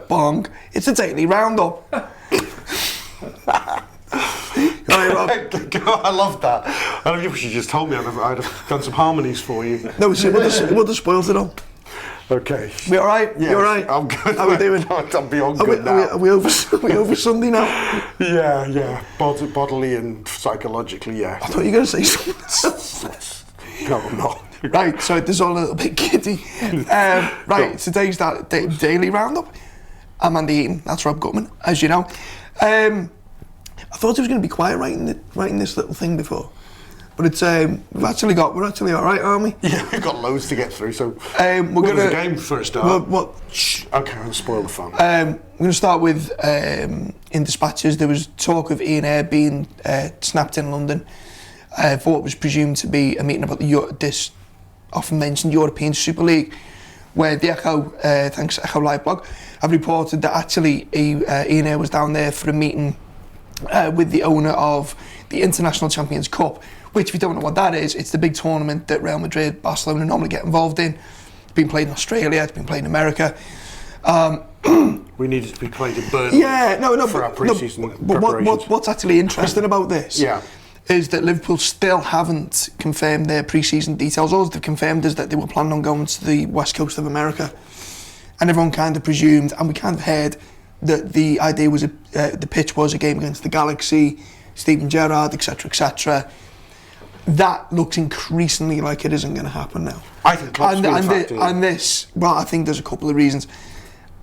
Bong. It's a daily roundup. Right, Rob. I love that. I don't know if you just told me I'd have done some harmonies for you. No, see, we'll just spoil it all. Okay. We all right? Yes, You all right? I'm good. How are we doing? I'm beyond good now. Are we over Sunday now? Yeah. Bodily and psychologically, yeah. I thought you were going to say something. No, I'm not. Right, so this is all a little bit kiddie. Right, today's that daily roundup. I'm Andy Eaton, that's Rob Gutman, as you know. I thought it was going to be quiet writing this little thing before, but it's we're actually all right, aren't we? Yeah, we've got loads to get through. So we're going to the game for a start. Shh. Okay, I'll spoil the fun. We're going to start with in dispatches. There was talk of Ian Ayre being snapped in London for what was presumed to be a meeting about this often mentioned European Super League, where the Echo, thanks to Echo Live blog, have reported that actually Ian Ayre was down there for a meeting with the owner of the International Champions Cup, which, if you don't know what that is, it's the big tournament that Real Madrid, Barcelona normally get involved in. It's been played in Australia, it's been played in America. We need it to be played in Burnley for our pre-season preparations. What's actually interesting about this is that Liverpool still haven't confirmed their pre-season details. All they've confirmed is that they were planning on going to the west coast of America. And everyone kind of presumed, and we kind of heard, that the idea was the pitch was a game against the Galaxy, Steven Gerrard, etc. That looks increasingly like it isn't going to happen now. I think Klopp's I think there's a couple of reasons,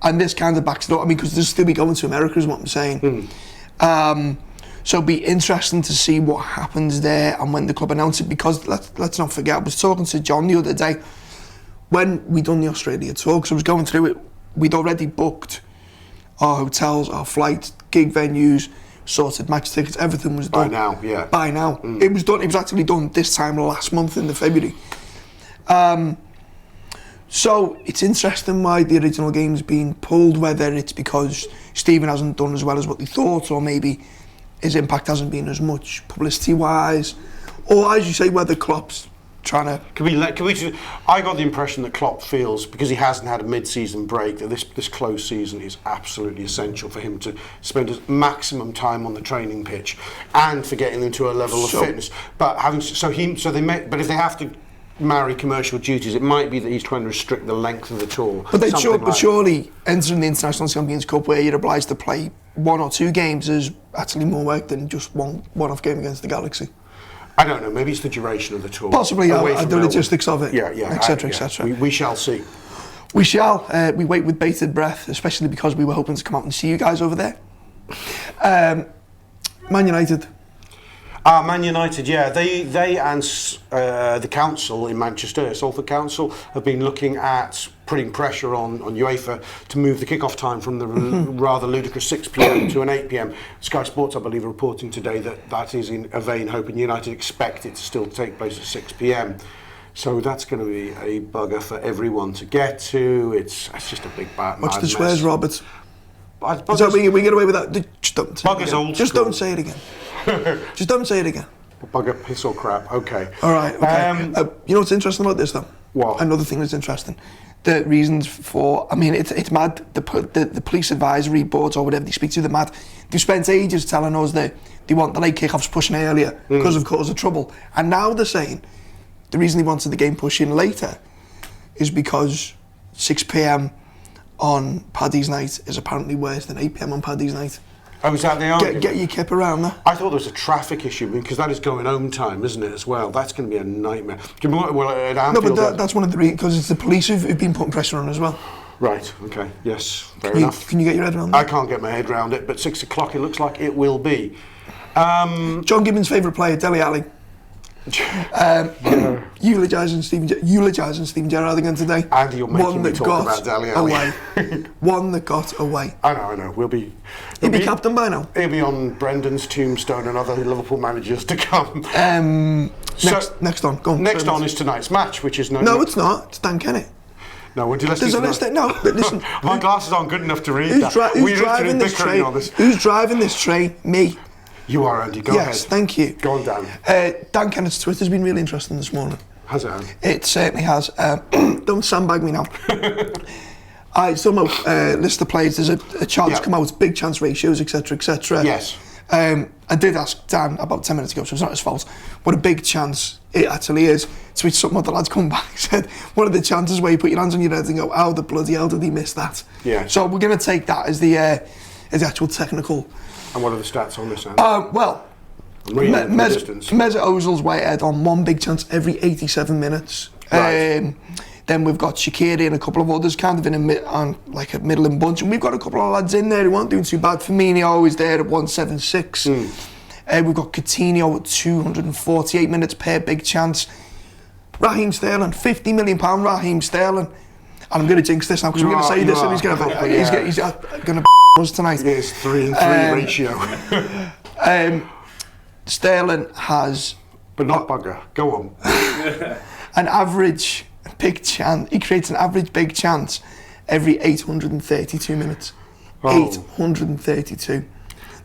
and this kind of backs it up. I mean, because they'll still be going to America, is what I'm saying. So it'll be interesting to see what happens there and when the club announce it. Because let's not forget, I was talking to John the other day when we done the Australia tour. Because I was going through it, we'd already booked our hotels, our flights, gig venues, sorted match tickets, everything was done. By now. It was done. It was actually done this time last month in the February. So it's interesting why the original game's been pulled, whether it's because Stephen hasn't done as well as what they thought, or maybe his impact hasn't been as much publicity-wise, or, as you say, whether Klopp's trying to... I got the impression that Klopp feels, because he hasn't had a mid-season break, that this close season is absolutely essential for him to spend his maximum time on the training pitch and for getting them to a level of fitness. But if they have to marry commercial duties, it might be that he's trying to restrict the length of the tour. But surely entering the International Champions Cup, where you're obliged to play one or two games, is actually more work than just one-off game against the Galaxy. I don't know, maybe it's the duration of the tour. Possibly, the logistics of it, etc. We shall see. We shall. We wait with bated breath, especially because we were hoping to come out and see you guys over there. Man United. Man United, yeah. They and the council in Manchester, Salford Council, have been looking at putting pressure on UEFA to move the kick-off time from the rather ludicrous 6 p.m. to an 8 p.m. Sky Sports, I believe, are reporting today that is in a vain hope, and United expect it to still take place at 6 p.m. So that's going to be a bugger for everyone to get to. It's just a big bad Watch the swears, Roberts. Is that we get away with that? Just don't say it again. Just don't say it again. Bugger, piss or crap. Okay. All right. Okay. You know what's interesting about this, though? What? Another thing that's interesting. The reasons for... I mean, it's mad. The police advisory boards or whatever they speak to, they're mad. They've spent ages telling us that they want the late kick-offs pushing earlier because of cause of trouble. And now they're saying the reason they wanted the game pushing later is because 6 p.m. on Paddy's night is apparently worse than 8 p.m. on Paddy's night. Oh, is that the argument? Get your kip around there. I thought there was a traffic issue because that is going home time, isn't it, as well? That's going to be a nightmare. Do you remember, at Anfield, no, but that's one of the reasons, because it's the police who've been putting pressure on as well. Right, okay, yes, fair enough. Can you get your head around that? I can't get my head around it, but 6 o'clock it looks like it will be. John Gibbons' favourite player, Dele Alli. Eulogising Steven Gerrard again today. And you're making me talk about Dele Alli. One that got away. I know. He'll be captain by now. He'll be on Brendan's tombstone and other Liverpool managers to come. Next on. Go on. Next on is tonight's match, which is No, it's not. It's Dan Kennett. No, would you listen? There's a list. No, but listen. My glasses aren't good enough to read that. Who's driving this train? Who's driving this train? Me. You are, Andy. Go ahead. Yes, thank you. Go on, Dan. Dan Kennett's Twitter's been really interesting this morning. Has it? It certainly has. Don't sandbag me now. Some of list of players. There's a chart that's come out, big chance ratios, etc., etc. Yes. I did ask Dan about 10 minutes ago, so it's not his fault, what a big chance it actually is. To which some other lads come back and said, one of the chances where you put your hands on your head and go, how the bloody hell did he miss that? Yeah. So we're going to take that as the actual technical. And what are the stats on this end? Well, Mesut Ozil's way ahead on one big chance every 87 minutes. Right. Then we've got Shaqiri and a couple of others kind of on like a middling bunch, and we've got a couple of lads in there who aren't doing too bad. Firmino is there at 176. We've got Coutinho at 248 minutes per big chance. Raheem Sterling, £50 million Raheem Sterling. And I'm going to jinx this now because we're going to say this and he's going to us tonight. Yeah, it's 3 and 3 ratio. Sterling has... But not bugger. Go on. An average big chance. He creates an average big chance every 832 minutes. 832.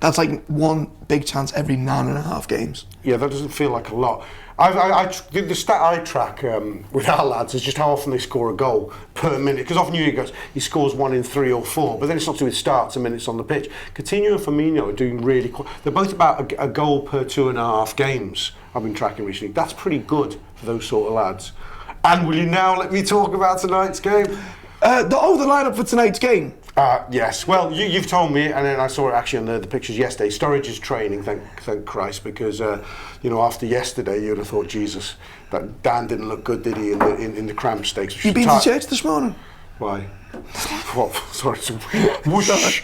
That's like one big chance every 9.5 games. Yeah, that doesn't feel like a lot. The stat I track with our lads is just how often they score a goal per minute. Because often he scores 1 in 3 or 4, but then it's not to do with starts and minutes on the pitch. Coutinho and Firmino are doing really. They're both about a goal per 2.5 games. I've been tracking recently. That's pretty good for those sort of lads. And will you now let me talk about tonight's game? The lineup for tonight's game. Yes. Well, you've told me, and then I saw it actually on the pictures yesterday. Sturridge is training, thank Christ, because after yesterday you'd have thought, Jesus, that Dan didn't look good, did he, in the cramp stakes? You been to church this morning? Why? What? Sorry, whoosh.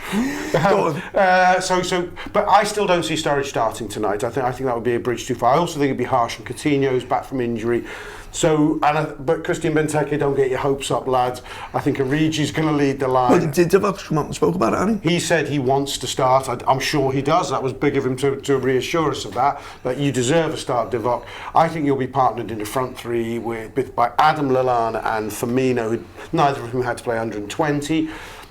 But I still don't see Sturridge starting tonight. I think that would be a bridge too far. I also think it'd be harsh on Coutinho's back from injury. But Christian Benteke, don't get your hopes up, lads. I think Origi's going to lead the line. Well, did Divock come up and spoke about it, hasn't he? He said he wants to start. I'm sure he does. That was big of him to reassure us of that. But you deserve a start, Divock. I think you'll be partnered in the front three by Adam Lallana and Firmino, neither of whom had to play 120.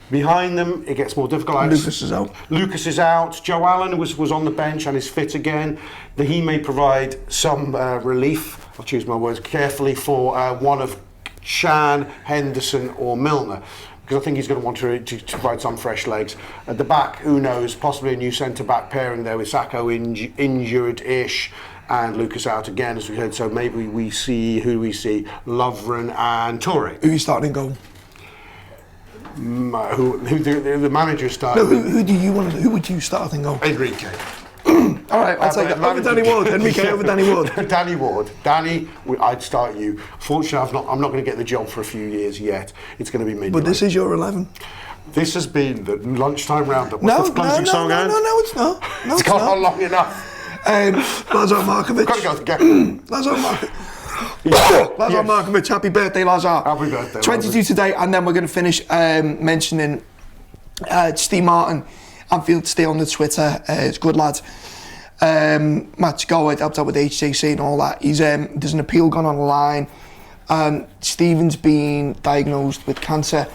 Behind them, it gets more difficult. Lucas is out. Lucas is out. Joe Allen was on the bench and is fit again. He may provide some relief, I'll choose my words carefully, for one of Chan, Henderson or Milner, because I think he's going to want to provide some fresh legs. At the back, who knows, possibly a new centre-back pairing there with Sacco injured-ish and Lucas out again, as we heard. So maybe we see, Lovren and Toure. Who are you starting in goal? Who the manager started? No, who do you want? Who would you start in goal? Enrique. All right, I'll take that. Over Danny Ward. Enrique over Danny Ward. Danny Ward. Danny, I'd start you. Fortunately, I'm not going to get the job for a few years yet. It's going to be me. But this is your 11. This has been the lunchtime roundup. What's the closing song, Anne? No, it's not. No, it's gone on long enough. Lazar Markovic. Gotta go. Lazar Markovic, happy birthday, Lazar. Happy birthday. 22 today, and then we're going to finish mentioning Steve Martin. Anfield, stay on the Twitter. It's good lad. Matt Goward helped out with HJC and all that. There's an appeal gone online. Stephen's been diagnosed with cancer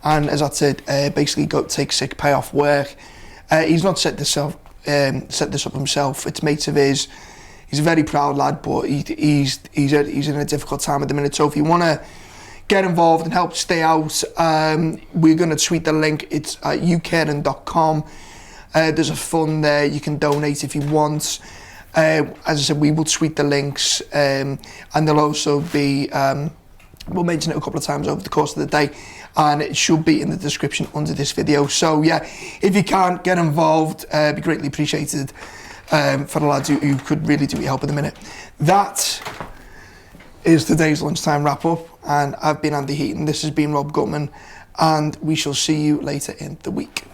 and has had to basically take sick pay off work. He's not set this up himself. It's mates of his. He's a very proud lad, but he's in a difficult time at the minute. So if you want to get involved and help stay out, we're going to tweet the link. It's at ucaring.com. There's a fund there. You can donate if you want. As I said, we will tweet the links, and there'll also be, we'll mention it a couple of times over the course of the day, and it should be in the description under this video. So yeah, if you can get involved, it'd be greatly appreciated for the lads who could really do your help at the minute. That is today's lunchtime wrap up, and I've been Andy Heaton. This has been Rob Gutman, and we shall see you later in the week.